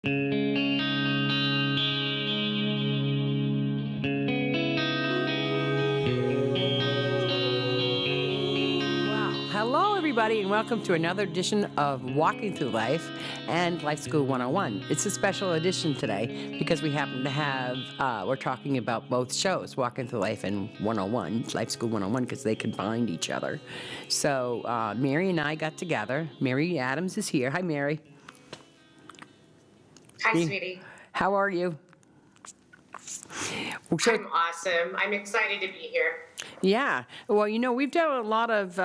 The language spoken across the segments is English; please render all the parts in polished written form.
Hello, everybody, and welcome to another edition of Walking Through Life and Life School 101. It's a special edition today because we happen to have, we're talking about both shows, Walking Through Life and 101, Life School 101, because they combined each other. So Mary and I got together. Mary Adams is here. Hi, Mary. Hi, sweetie. How are you? I'm awesome. I'm excited to be here. Yeah. Well, we've done a lot of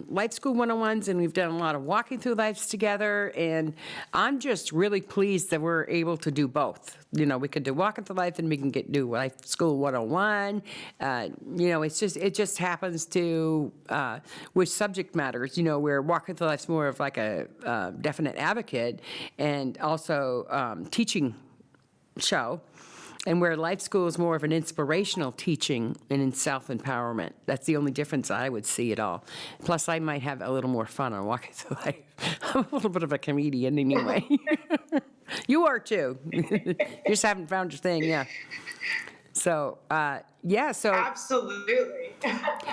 Life School 101s and we've done a lot of Walking Through Lives together. And I'm just really pleased that we're able to do both. We could do Walking Through Life and we can do Life School 101. It just happens to, with subject matters, where Walking Through Life's more of like a definite advocate and also teaching show. And where Life School is more of an inspirational teaching and in self-empowerment. That's the only difference I would see at all. Plus, I might have a little more fun on Walking Through Life. I'm a little bit of a comedian anyway. You are too. You just haven't found your thing, yeah. So, so... Absolutely.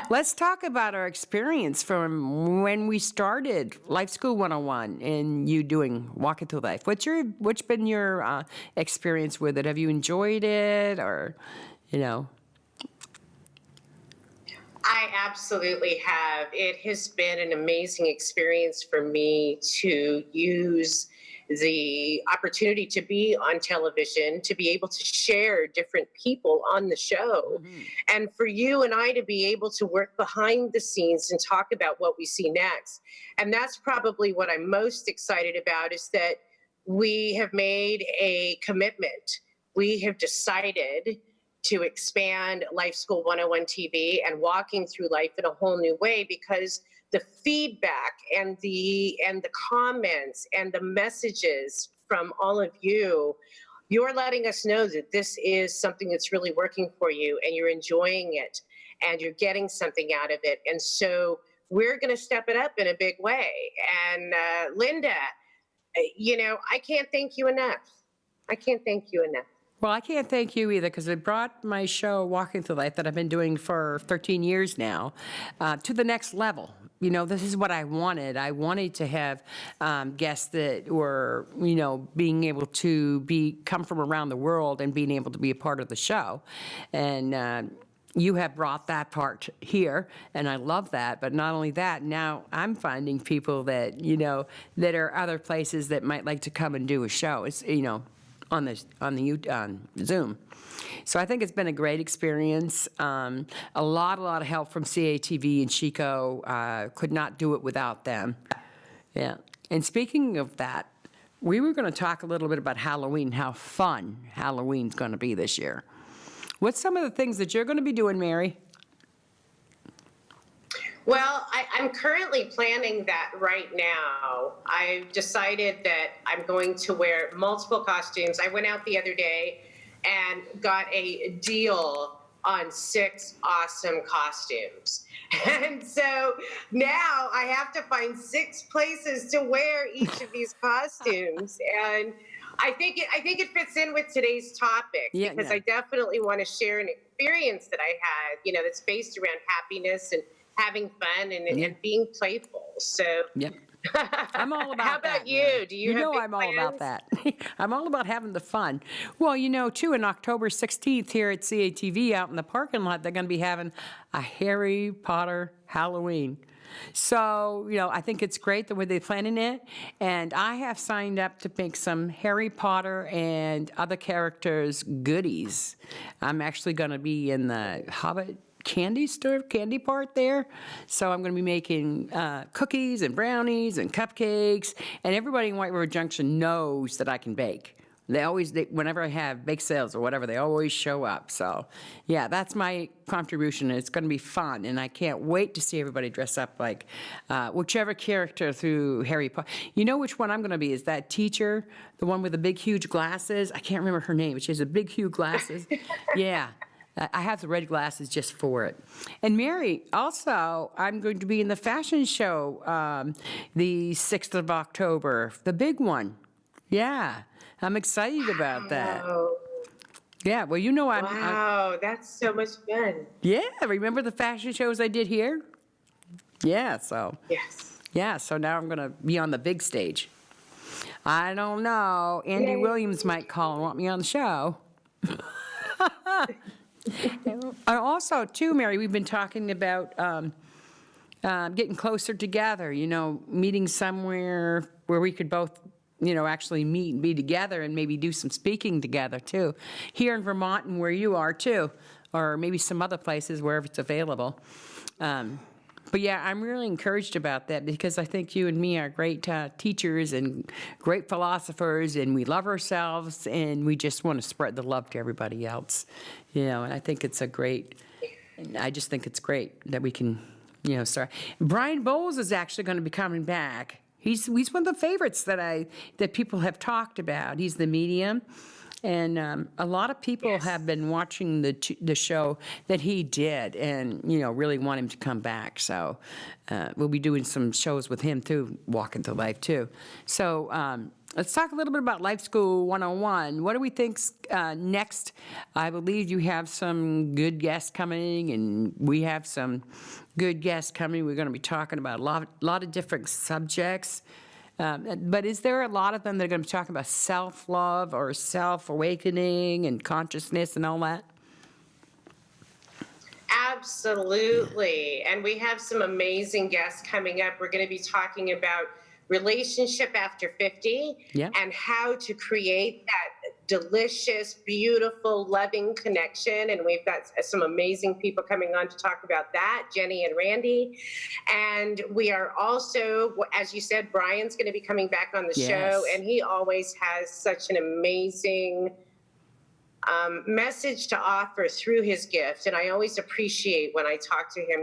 Let's talk about our experience from when we started Life School 101 and you doing Walking Through Life. What's been your experience with it? Have you enjoyed it or, I absolutely have. It has been an amazing experience for me to use the opportunity to be on television, to be able to share different people on the show, and for you and I to be able to work behind the scenes and talk about what we see next. And that's probably what I'm most excited about, is that we have made a commitment. We have decided to expand Life School 101 TV and Walking Through Life in a whole new way, because the feedback and the comments and the messages from all of you're letting us know that this is something that's really working for you and you're enjoying it and you're getting something out of it. And so we're going to step it up in a big way. And Linda, I can't thank you enough. I can't thank you enough. Well, I can't thank you either, because it brought my show, Walking Through Life, that I've been doing for 13 years now, to the next level. This is what I wanted. I wanted to have guests that were, being able to come from around the world and being able to be a part of the show. And you have brought that part here, and I love that. But not only that, now I'm finding people that, that are other places that might like to come and do a show. It's, on Zoom. So I think it's been a great experience. A lot of help from CATV and Chico. Could not do it without them. Yeah. And speaking of that, we were going to talk a little bit about Halloween, how fun Halloween's going to be this year. What's some of the things that you're going to be doing, Mary? Well, I'm currently planning that right now. I've decided that I'm going to wear multiple costumes. I went out the other day and got a deal on 6 awesome costumes. And so now I have to find 6 places to wear each of these costumes. And I think it fits in with today's topic, because I definitely want to share an experience that I had, that's based around happiness and having fun and being playful. So I'm all about that. How about you? Do you have big I'm all plans? about that. I'm all about having the fun. Well, too, on October 16th here at CATV out in the parking lot, they're going to be having a Harry Potter Halloween. So, I think it's great the way they're planning it. And I have signed up to make some Harry Potter and other characters goodies. I'm actually going to be in the Hobbit candy part there. So I'm going to be making cookies and brownies and cupcakes, and everybody in White River Junction knows that I can bake. Whenever I have bake sales or whatever, they always show up. So, yeah, that's my contribution. It's going to be fun, and I can't wait to see everybody dress up like whichever character through Harry Potter. You know which one I'm going to be? Is that teacher, the one with the big, huge glasses? I can't remember her name, but she has a big, huge glasses. Yeah. I have the red glasses just for it. And Mary, also, I'm going to be in the fashion show the 6th of October, the big one. Yeah. I'm excited about that. Oh, Yeah, well, you know, I'm wow, that's so much fun. yeah, remember the fashion shows I did here? Yeah, Yes. so now I'm going to be on the big stage. I don't know. Andy Yay. Williams might call and want me on the show. And also, too, Mary, we've been talking about getting closer together, you know, meeting somewhere where we could both, you know, actually meet and be together and maybe do some speaking together, too. Here in Vermont and where you are, too, or maybe some other places wherever it's available. But yeah, I'm really encouraged about that because I think you and me are great teachers and great philosophers, and we love ourselves, and we just want to spread the love to everybody else, you know. And I think it's I just think it's great that we can, you know, start. Brian Bowles is actually going to be coming back. He's one of the favorites that people have talked about. He's the medium. And a lot of people have been watching the show that he did, and you know, really want him to come back. So we'll be doing some shows with him too, Walk into Life too. So let's talk a little bit about Life School 101. What do we think's next? I believe you have some good guests coming, and we have some good guests coming. We're going to be talking about a lot of different subjects. But is there a lot of them that are going to be talking about self-love or self-awakening and consciousness and all that? Absolutely. And we have some amazing guests coming up. We're going to be talking about relationship after 50 Yeah. and how to create that delicious, beautiful, loving connection. And we've got some amazing people coming on to talk about that, Jenny and Randy. And we are also, as you said, Brian's going to be coming back on the Yes. show, and he always has such an amazing message to offer through his gift. And I always appreciate when I talk to him.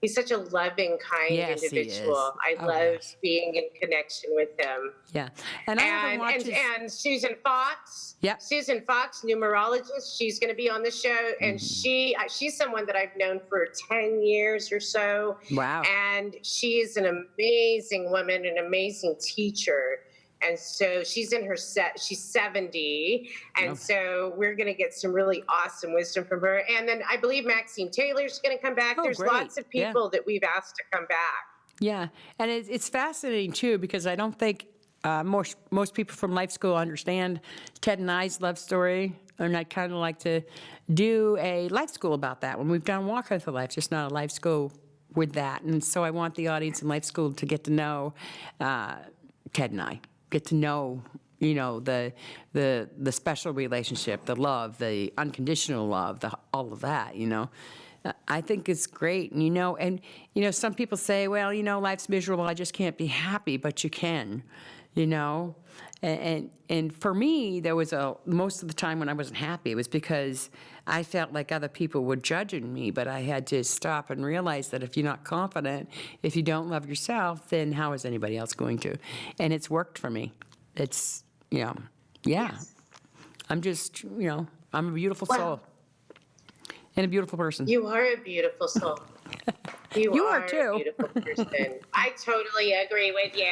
He's such a loving, kind Yes, he individual. is. I Oh, love yes. being in connection with him. Yeah. And I haven't watched his- And Susan Fox. Yep. Susan Fox, numerologist. She's going to be on the show, and she's someone that I've known for 10 years or so. Wow. And she is an amazing woman, an amazing teacher. And so she's in she's 70. And so we're going to get some really awesome wisdom from her. And then I believe Maxine Taylor's going to come back. Oh, There's great. lots of Yeah. people that we've asked to come back. Yeah, and it's fascinating too because I don't think most people from Life School understand Ted and I's love story, and I'd kind of like to do a life school about that when we've done Walk With the Life, just not a life school with that. And so I want the audience in Life School to get to know Ted and I, get to know, you know, the special relationship, the love, the unconditional love, all of that, you know. I think it's great, and you know, some people say, well, you know, life's miserable, I just can't be happy, but you can, you know. And for me, there was most of the time when I wasn't happy, it was because I felt like other people were judging me, but I had to stop and realize that if you're not confident, if you don't love yourself, then how is anybody else going to? And it's worked for me. It's, you know, yeah. Yes. I'm just, you know, I'm a beautiful Wow. soul. And a beautiful person. You are a beautiful soul. You are too. A beautiful person. I totally agree with you.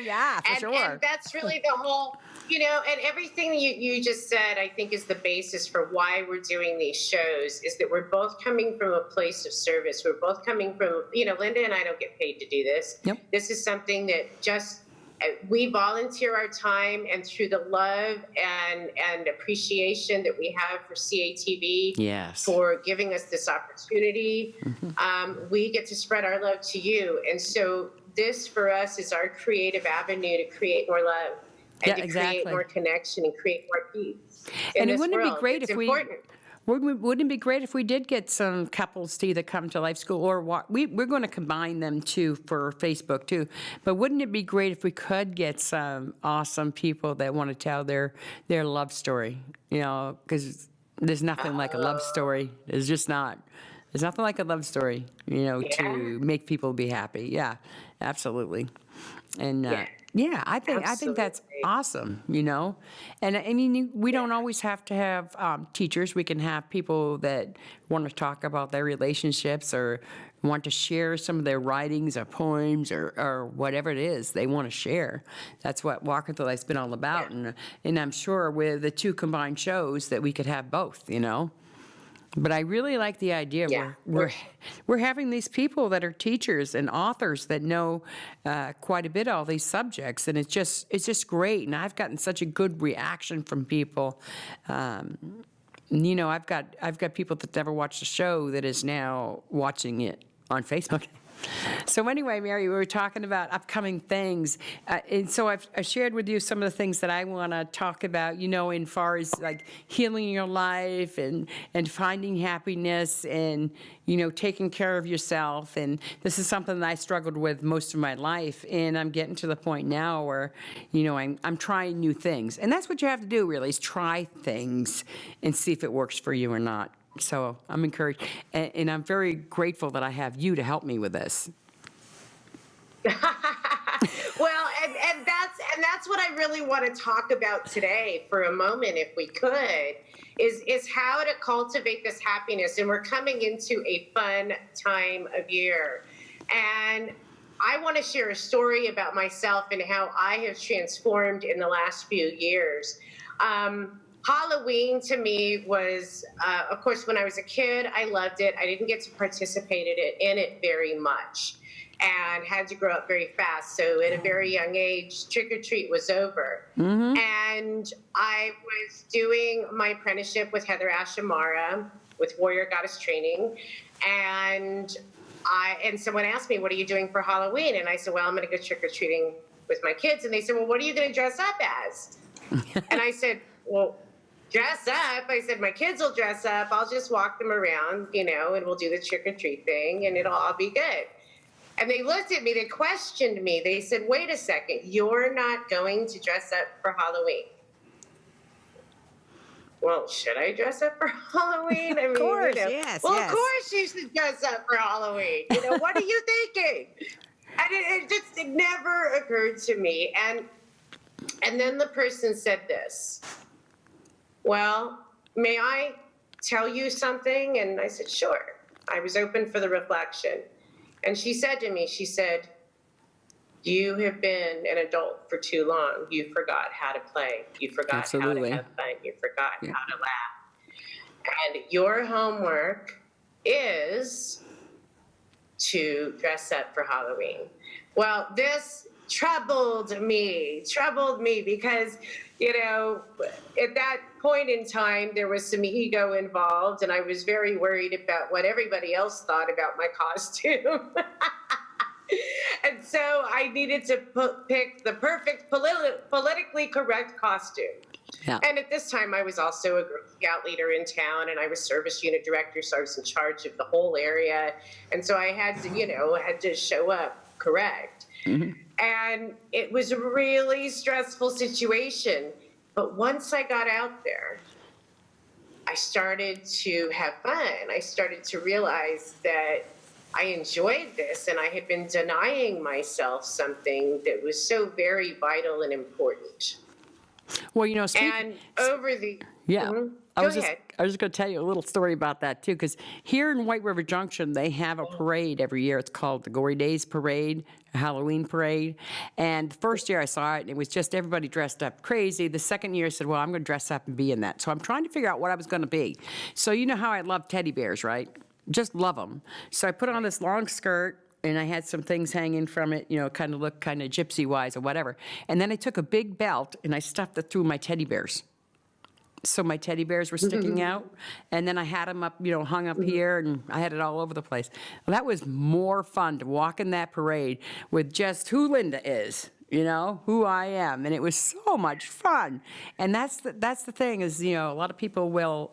Yeah, for sure. And that's really the whole, you know, and everything you just said, I think is the basis for why we're doing these shows, is that we're both coming from a place of service. We're both coming from, you know, Linda and I don't get paid to do this. Yep. This is something that just, we volunteer our time, and through the love and appreciation that we have for CATV, Yes. for giving us this opportunity, we get to spread our love to you. And so this for us is our creative avenue to create more love and Yeah, to exactly. create more connection and create more peace. And in it this wouldn't it world. be great It's if important. wouldn't it be great if we did get some couples to either come to Life School or we're going to combine them too for Facebook too. But wouldn't it be great if we could get some awesome people that want to tell their love story? You know, because there's nothing like a love story. There's just not. There's nothing like a love story, you know, Yeah. to make people be happy. Yeah, absolutely. And Yeah. Yeah, I think that's Absolutely. awesome, you know? And I mean, we don't always have to have teachers. We can have people that want to talk about their relationships or want to share some of their writings or poems or whatever it is they want to share. That's what Walk with the Light's been all about. And I'm sure with the two combined shows that we could have both, you know? But I really like the idea Yeah. we're having these people that are teachers and authors that know quite a bit all these subjects, and it's just great. And I've gotten such a good reaction from people. You know, I've got people that never watched the show that is now watching it on Facebook. So anyway, Mary, we were talking about upcoming things, and so I shared with you some of the things that I want to talk about, you know, in far as like healing your life and finding happiness and, you know, taking care of yourself. And this is something that I struggled with most of my life, and I'm getting to the point now where, you know, I'm trying new things. And that's what you have to do, really, is try things and see if it works for you or not. So I'm encouraged, and I'm very grateful that I have you to help me with this. Well, and that's what I really want to talk about today for a moment, if we could, is how to cultivate this happiness. And we're coming into a fun time of year, and I want to share a story about myself and how I have transformed in the last few years. Halloween to me was, of course, when I was a kid, I loved it. I didn't get to participate in it very much and had to grow up very fast. So at a very young age, trick or treat was over. And I was doing my apprenticeship with Heather Ashamara with Warrior Goddess Training. And someone asked me, what are you doing for Halloween? And I said, well, I'm going to go trick or treating with my kids. And they said, well, what are you going to dress up as? And I said, well, dress up. I said, my kids will dress up. I'll just walk them around, you know, and we'll do the trick or treat thing and it'll all be good. And they looked at me, they questioned me. They said, wait a second, you're not going to dress up for Halloween. Well, should I dress up for Halloween? I mean, course, you know, yes, well, yes. of course you should dress up for Halloween. You know, what are you thinking? And it never occurred to me. And then the person said this, well, may I tell you something? And I said, sure. I was open for the reflection. And she said to me, she said, you have been an adult for too long. You forgot how to play. You forgot Absolutely. how to have fun. You forgot how to laugh. And your homework is to dress up for Halloween. Well, this troubled me because, you know, at that point in time, there was some ego involved, and I was very worried about what everybody else thought about my costume. And so I needed to pick the perfect politically correct costume. Yeah. And at this time, I was also a Girl Scout leader in town, and I was service unit director, so I was in charge of the whole area. And so I had to show up correct. And it was a really stressful situation. But once I got out there, I started to have fun. I started to realize that I enjoyed this, and I had been denying myself something that was so very vital and important. Well, you know, And over the... yeah. Mhm. I Go was ahead. just going to tell you a little story about that, too, because here in White River Junction, they have a parade every year. It's called the Gory Days Parade, a Halloween parade. And the first year I saw it, and it was just everybody dressed up crazy. The second year I said, well, I'm going to dress up and be in that. So I'm trying to figure out what I was going to be. So you know how I love teddy bears, right? Just love them. So I put on this long skirt, and I had some things hanging from it, you know, kind of look kind of gypsy-wise or whatever. And then I took a big belt, and I stuffed it through my teddy bears. So my teddy bears were sticking out, and then I had them up, you know, hung up here, and I had it all over the place. Well, that was more fun to walk in that parade with just who Linda is, you know, who I am, and it was so much fun. And that's the thing is, you know, a lot of people will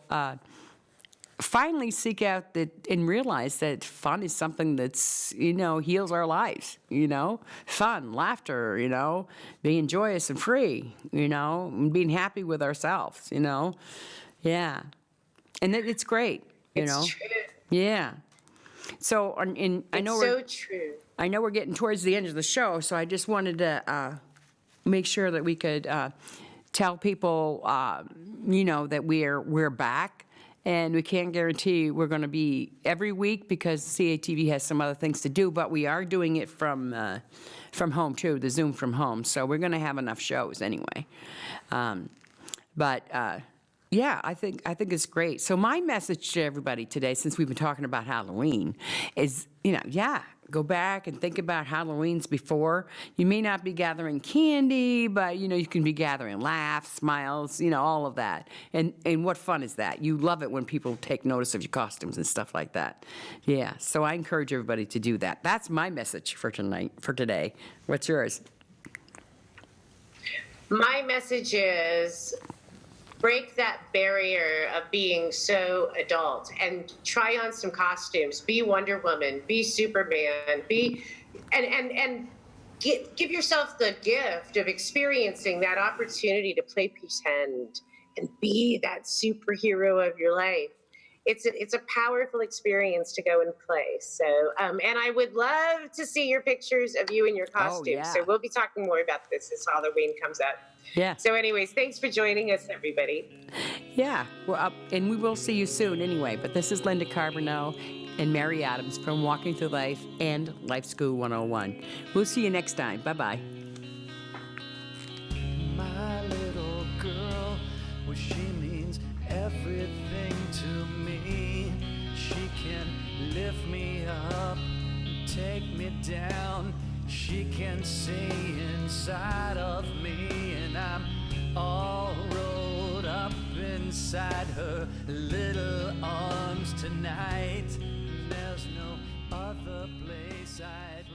finally seek out that and realize that fun is something that's, you know, heals our lives, you know, fun, laughter, you know, being joyous and free, you know, and being happy with ourselves, you know. Yeah. And it's great, you know. It's true. Yeah. So, I know It's so true. I know we're getting towards the end of the show, so I just wanted to make sure that we could tell people, that we're back. And we can't guarantee we're going to be every week because CATV has some other things to do, but we are doing it from home too, the Zoom from home. So we're going to have enough shows anyway. Yeah, I think it's great. So my message to everybody today, since we've been talking about Halloween, is, go back and think about Halloweens before. You may not be gathering candy, but, you can be gathering laughs, smiles, all of that. And what fun is that? You love it when people take notice of your costumes and stuff like that. Yeah, so I encourage everybody to do that. That's my message for today. What's yours? My message is break that barrier of being so adult and try on some costumes. Be Wonder Woman, be Superman, and give yourself the gift of experiencing that opportunity to play pretend and be that superhero of your life. It's a powerful experience to go and play. So, and I would love to see your pictures of you in your costume. yeah. So we'll be talking more about this as Halloween comes up. Yeah. So anyways, thanks for joining us, everybody. Yeah, we're up, and we will see you soon anyway. But this is Linda Carbonell and Mary Adams from Walking Through Life and Life School 101. We'll see you next time. Bye-bye. My little girl, well, she means everything to me. She can lift me up, take me down. She can see inside of me, and I'm all rolled up inside her little arms tonight. There's no other place I'd